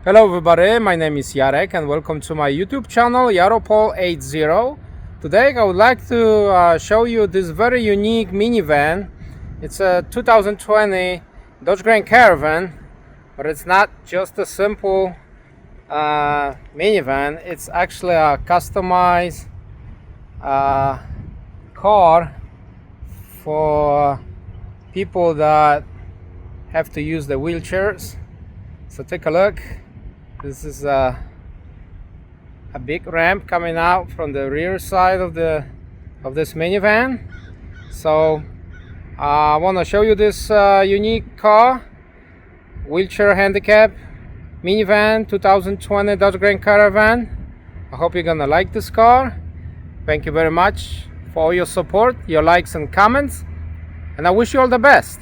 Hello everybody, my name is Jarek and welcome to my YouTube channel Yaropol80. Today I would like to show you this very unique minivan. It's a 2020 Dodge Grand Caravan, but it's not just a simple minivan. It's actually a customized car for people that have to use the wheelchairs. So take a look. This is a big ramp coming out from the rear side of this minivan. So I want to show you this unique car, wheelchair handicap minivan 2020 Dodge Grand Caravan. I hope you're gonna like this car. Thank you very much for all your support, your likes and comments, and I wish you all the best.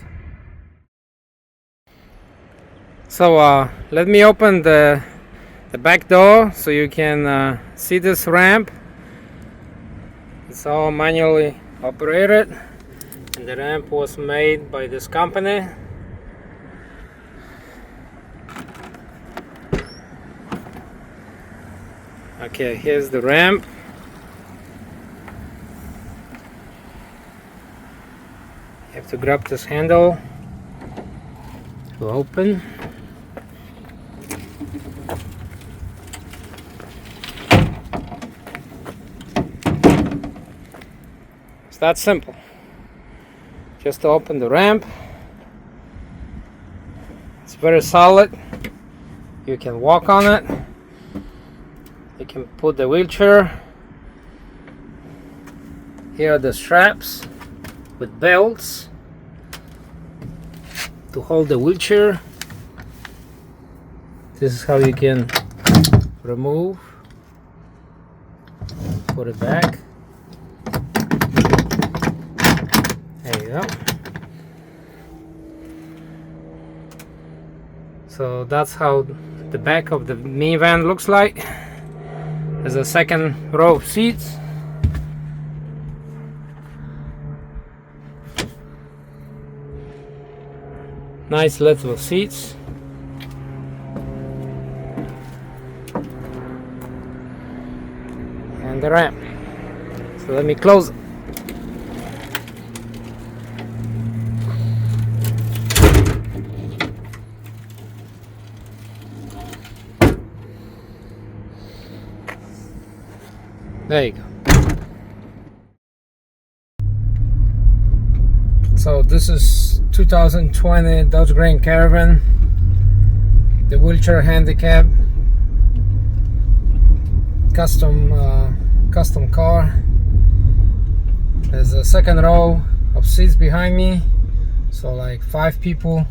So let me open the back door so you can see this ramp. It's all manually operated, and the ramp was made by this company. Okay, here's the ramp. You have to grab this handle to open. It's that simple. Just to open the ramp. It's very solid. You can walk on it. You can put the wheelchair. Here are the straps with belts to hold the wheelchair. This is how you can remove, put it back. There you go. So that's how the back of the minivan looks like. There's a second row of seats. Nice little seats. And the ramp. So let me close it. There you go. So this is 2020 Dodge Grand Caravan, the wheelchair handicap custom car. There's a second row of seats behind me, so like 5 people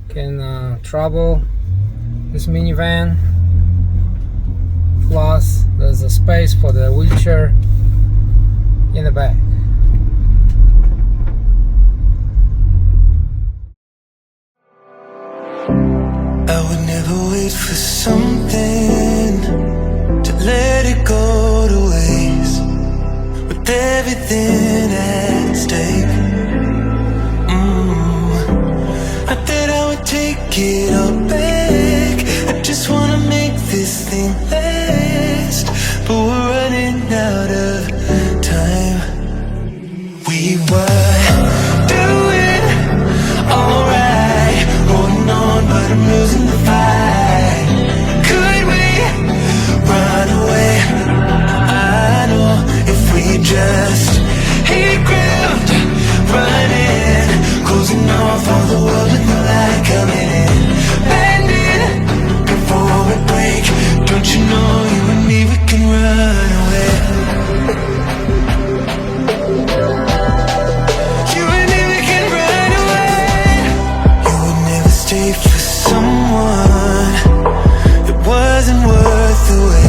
can travel this minivan. Plus there's a space for the wheelchair in the back. I would never wait for something to let it go to waste, with everything at stake. I thought I would take it all back. I just wanna make this thing last, but we're running out of time. We were doing alright, holding on, but I'm losing the fight. Could we run away? I know if we just hit ground, running, closing off all the world with the light coming in, bending before we break. Don't you know you and me, we can run away. You and me, we can run away. You would never stay for someone that wasn't worth the wait.